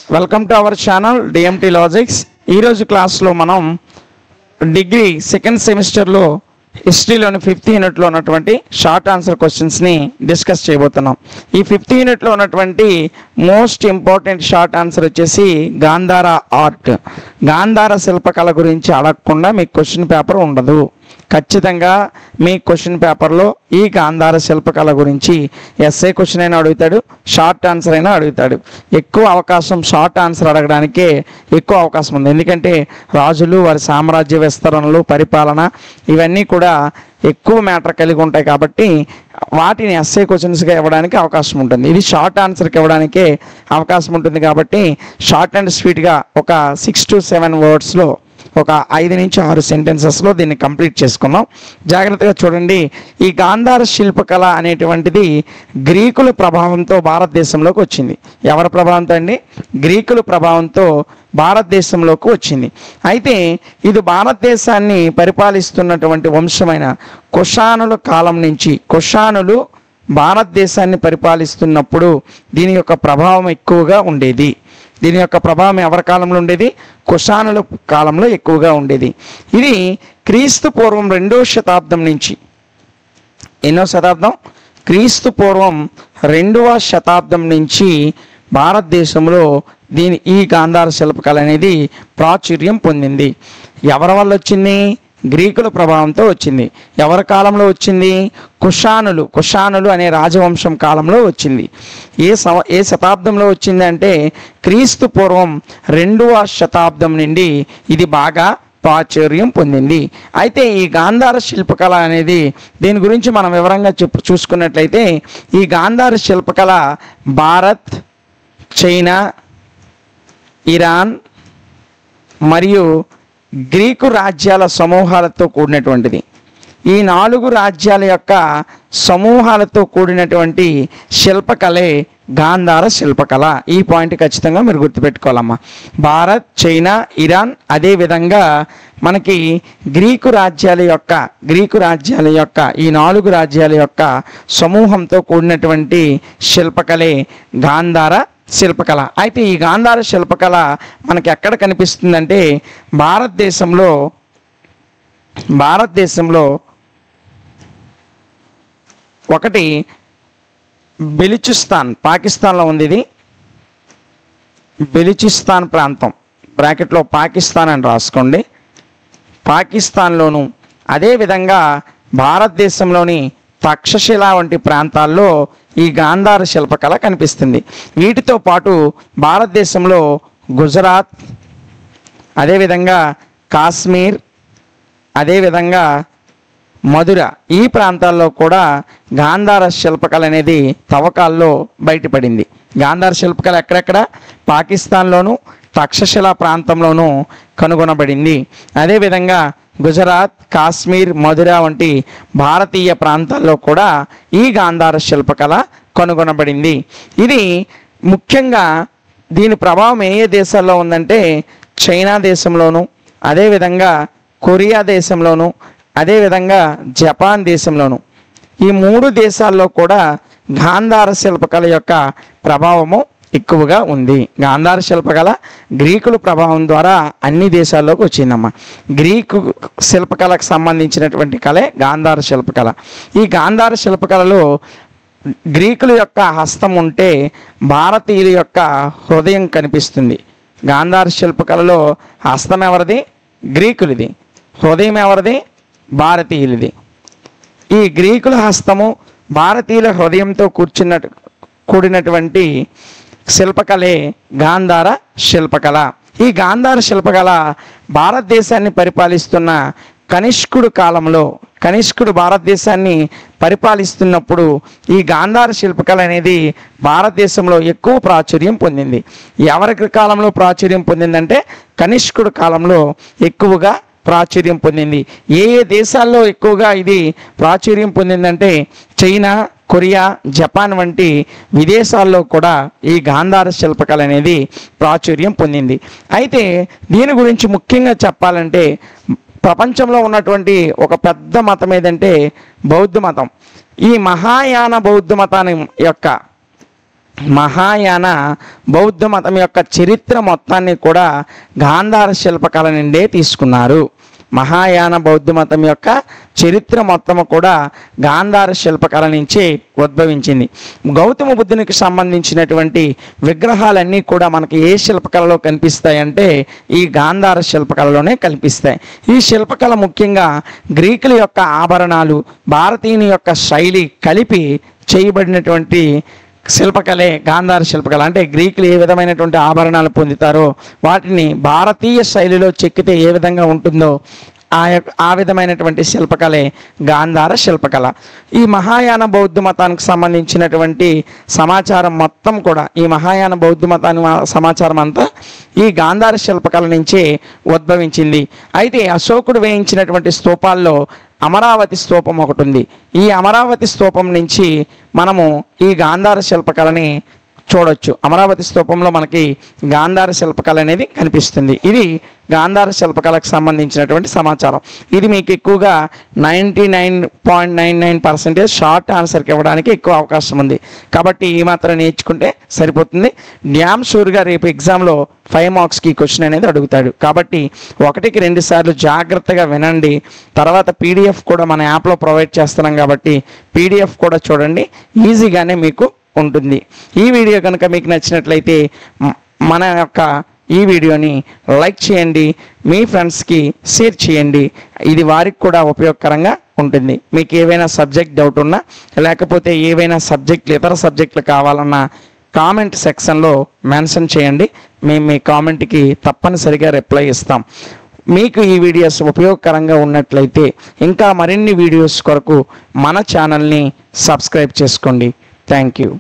Welcome to our channel DMT logics. ఈరోజు క్లాస్లో మనం డిగ్రీ సెకండ్ సెమిస్టర్లో హిస్టరీలోని 5th యూనిట్లో ఉన్నటువంటి షార్ట్ ఆన్సర్ క్వశ్చన్స్ని డిస్కస్ చేయబోతున్నాం. ఈ 5th యూనిట్లో ఉన్నటువంటి మోస్ట్ ఇంపార్టెంట్ షార్ట్ ఆన్సర్ వచ్చేసి గాంధార ఆర్ట్. గాంధార శిల్పకళ గురించి అడగకుండా మీకు క్వశ్చన్ పేపర్ ఉండదు. ఖచ్చితంగా మీ క్వశ్చన్ పేపర్లో ఈ గాంధార శిల్పకళ గురించి ఎస్ఏ క్వశ్చన్ అయినా అడుగుతాడు, షార్ట్ ఆన్సర్ అయినా అడుగుతాడు. ఎక్కువ అవకాశం షార్ట్ ఆన్సర్ అడగడానికే ఎక్కువ అవకాశం ఉంది. ఎందుకంటే రాజులు, వారి సామ్రాజ్య విస్తరణలు, పరిపాలన ఇవన్నీ కూడా ఎక్కువ మ్యాటర్ కలిగి ఉంటాయి కాబట్టి వాటిని ఎస్ఏ క్వశ్చన్స్గా ఇవ్వడానికి అవకాశం ఉంటుంది. ఇది షార్ట్ ఆన్సర్కి ఇవ్వడానికే అవకాశం ఉంటుంది కాబట్టి షార్ట్ అండ్ స్వీట్గా ఒక 6 to 7 వర్డ్స్లో ఒక 5 నుంచి 6 సెంటెన్సెస్లో దీన్ని కంప్లీట్ చేసుకున్నాం. జాగ్రత్తగా చూడండి. ఈ గాంధార శిల్పకళ అనేటువంటిది గ్రీకుల ప్రభావంతో భారతదేశంలోకి వచ్చింది. ఎవరి ప్రభావంతో అండి? గ్రీకుల ప్రభావంతో భారతదేశంలోకి వచ్చింది. అయితే ఇది భారతదేశాన్ని పరిపాలిస్తున్నటువంటి వంశమైన కుషానుల కాలం నుంచి, కుషానులు భారతదేశాన్ని పరిపాలిస్తున్నప్పుడు దీని యొక్క ప్రభావం ఎక్కువగా ఉండేది. దీని యొక్క ప్రభావం ఎవరి కాలంలో ఉండేది? కుషానుల కాలంలో ఎక్కువగా ఉండేది. ఇది క్రీస్తు పూర్వం 2వ శతాబ్దం నుంచి, ఎన్నో శతాబ్దం? క్రీస్తు పూర్వం 2వ శతాబ్దం నుంచి భారతదేశంలో ఈ గాంధార శిల్పకళ అనేది ప్రాచుర్యం పొందింది. ఎవరి వల్ల వచ్చింది? గ్రీకుల ప్రభావంతో వచ్చింది. ఎవరి కాలంలో వచ్చింది? కుషానులు అనే రాజవంశం కాలంలో వచ్చింది. ఏ శతాబ్దంలో వచ్చింది అంటే క్రీస్తు పూర్వం 2వ శతాబ్దం నుండి ఇది బాగా ప్రాచుర్యం పొందింది. అయితే ఈ గాంధార శిల్పకళ అనేది దీని గురించి మనం వివరంగా చూసుకున్నట్లయితే ఈ గాంధార శిల్పకళ భారత్, చైనా, ఇరాన్ మరియు గ్రీకు రాజ్యాల సమూహాలతో కూడినటువంటిది. ఈ 4 రాజ్యాల యొక్క సమూహాలతో కూడినటువంటి శిల్పకళే గాంధార శిల్పకళ. ఈ పాయింట్ ఖచ్చితంగా మీరు గుర్తుపెట్టుకోవాలమ్మా. భారత్, చైనా, ఇరాన్, అదేవిధంగా మనకి గ్రీకు రాజ్యాల యొక్క ఈ 4 రాజ్యాల యొక్క సమూహంతో కూడినటువంటి శిల్పకళే గాంధార శిల్పకళ. అయితే ఈ గాంధార శిల్పకళ మనకి ఎక్కడ కనిపిస్తుందంటే భారతదేశంలో ఒకటి బెలూచిస్తాన్, పాకిస్తాన్లో ఉంది. ఇది బెలూచిస్తాన్ ప్రాంతం, బ్రాకెట్లో పాకిస్తాన్ అని రాసుకోండి. పాకిస్తాన్లోను, అదేవిధంగా భారతదేశంలోని తక్షశిల వంటి ప్రాంతాల్లో ఈ గాంధార శిల్పకళ కనిపిస్తుంది. వీటితో పాటు భారతదేశంలో గుజరాత్, అదేవిధంగా కాశ్మీర్, అదేవిధంగా మధుర, ఈ ప్రాంతాల్లో కూడా గాంధార శిల్పకళ అనేది తవ్వకాల్లో బయటపడింది. గాంధార శిల్పకళ ఎక్కడెక్కడ? పాకిస్తాన్లోను, తక్షశిల ప్రాంతంలోనూ కనుగొనబడింది. అదేవిధంగా గుజరాత్, కాశ్మీర్, మధుర వంటి భారతీయ ప్రాంతాల్లో కూడా ఈ గాంధార శిల్పకళ కనుగొనబడింది. ఇది ముఖ్యంగా దీని ప్రభావం ఏ దేశాల్లో ఉందంటే చైనా దేశంలోను, అదేవిధంగా కొరియా దేశంలోను, అదేవిధంగా జపాన్ దేశంలోను, ఈ 3 దేశాల్లో కూడా గాంధార శిల్పకళ యొక్క ప్రభావము ఎక్కువగా ఉంది. గాంధార శిల్పకళ గ్రీకుల ప్రభావం ద్వారా అన్ని దేశాల్లోకి వచ్చిందమ్మా. గ్రీకు శిల్పకళకు సంబంధించినటువంటి కళే గాంధార శిల్పకళ. ఈ గాంధార శిల్పకళలో గ్రీకుల యొక్క హస్తం ఉంటే భారతీయుల యొక్క హృదయం కనిపిస్తుంది. గాంధార శిల్పకళలో హస్తం ఎవరిది? గ్రీకులది. హృదయం ఎవరిది? భారతీయులది. ఈ గ్రీకుల హస్తము భారతీయుల హృదయంతో కూడినటువంటి శిల్పకళే గాంధార శిల్పకళ. ఈ గాంధార శిల్పకళ భారతదేశాన్ని పరిపాలిస్తున్న కనిష్కుడు భారతదేశాన్ని పరిపాలిస్తున్నప్పుడు ఈ గాంధార శిల్పకళ అనేది భారతదేశంలో ఎక్కువ ప్రాచుర్యం పొందింది. ఎవరి కాలంలో ప్రాచుర్యం పొందిందంటే కనిష్కుడు కాలంలో ఎక్కువగా ప్రాచుర్యం పొందింది. ఏ దేశాల్లో ఎక్కువగా ఇది ప్రాచుర్యం పొందిందంటే చైనా, కొరియా, జపాన్ వంటి విదేశాల్లో కూడా ఈ గాంధార శిల్పకళ అనేది ప్రాచుర్యం పొందింది. అయితే దీని గురించి ముఖ్యంగా చెప్పాలంటే ప్రపంచంలో ఉన్నటువంటి ఒక పెద్ద మతం ఏదంటే బౌద్ధ మతం. ఈ మహాయాన బౌద్ధ మతాన్ని యొక్క మహాయాన బౌద్ధ మతం యొక్క చరిత్ర మొత్తాన్ని కూడా గాంధార శిల్పకళ నుండే తీసుకున్నారు. మహాయాన బౌద్ధ మతం యొక్క చరిత్ర మొత్తము కూడా గాంధార శిల్పకళ నుంచి ఉద్భవించింది. గౌతమ బుద్ధునికి సంబంధించినటువంటి విగ్రహాలన్నీ కూడా మనకి ఏ శిల్పకళలో కనిపిస్తాయంటే ఈ గాంధార శిల్పకళలోనే కనిపిస్తాయి. ఈ శిల్పకళ ముఖ్యంగా గ్రీకుల యొక్క ఆభరణాలు, భారతీయుని యొక్క శైలి కలిపి చేయబడినటువంటి శిల్పకళే గాంధార శిల్పకళ. అంటే గ్రీకులు ఏ విధమైనటువంటి ఆభరణాలు పొందుతారో వాటిని భారతీయ శైలిలో చెక్కితే ఏ విధంగా ఉంటుందో ఆ విధమైనటువంటి శిల్పకళే గాంధార శిల్పకళ. ఈ మహాయాన బౌద్ధ మతానికి సంబంధించినటువంటి సమాచారం మొత్తం కూడా, ఈ మహాయాన బౌద్ధ మతాన్ని సమాచారం అంతా ఈ గాంధార శిల్పకళ నుంచే ఉద్భవించింది. అయితే అశోకుడు వేయించినటువంటి స్తూపాల్లో అమరావతి స్తూపం ఒకటి ఉంది. ఈ అమరావతి స్తూపం నుంచి మనము ఈ గాంధార శిల్పకళని చూడొచ్చు. అమరావతి స్తూపంలో మనకి గాంధార శిల్పకళ అనేది కనిపిస్తుంది. ఇది గాంధార శిల్పకళకు సంబంధించినటువంటి సమాచారం. ఇది మీకు ఎక్కువగా 99.99% షార్ట్ ఆన్సర్కి ఇవ్వడానికి ఎక్కువ అవకాశం ఉంది. కాబట్టి ఈ మాత్రం నేర్చుకుంటే సరిపోతుంది. డ్యామ్ షూర్గా రేపు ఎగ్జామ్లో 5 మార్క్స్కి క్వశ్చన్ అనేది అడుగుతాడు. కాబట్టి 1కి 2 సార్లు జాగ్రత్తగా వినండి. తర్వాత పీడిఎఫ్ కూడా మన యాప్లో ప్రొవైడ్ చేస్తున్నాం కాబట్టి పీడిఎఫ్ కూడా చూడండి, ఈజీగానే మీకు ఉంటుంది. ఈ వీడియో కనుక మీకు నచ్చినట్లయితే మన యొక్క ఈ వీడియోని లైక్ చేయండి, మీ ఫ్రెండ్స్కి షేర్ చేయండి. ఇది వారికి కూడా ఉపయోగకరంగా ఉంటుంది. మీకు ఏవైనా సబ్జెక్ట్ డౌట్ ఉన్నా లేకపోతే ఏవైనా సబ్జెక్టులు ఇతర సబ్జెక్టులు కావాలన్నా కామెంట్ సెక్షన్లో మెన్షన్ చేయండి. మేము మీ కామెంట్కి తప్పనిసరిగా రిప్లై ఇస్తాం. మీకు ఈ వీడియోస్ ఉపయోగకరంగా ఉన్నట్లయితే ఇంకా మరిన్ని వీడియోస్ కొరకు మన ఛానల్ని సబ్స్క్రైబ్ చేసుకోండి. Thank you.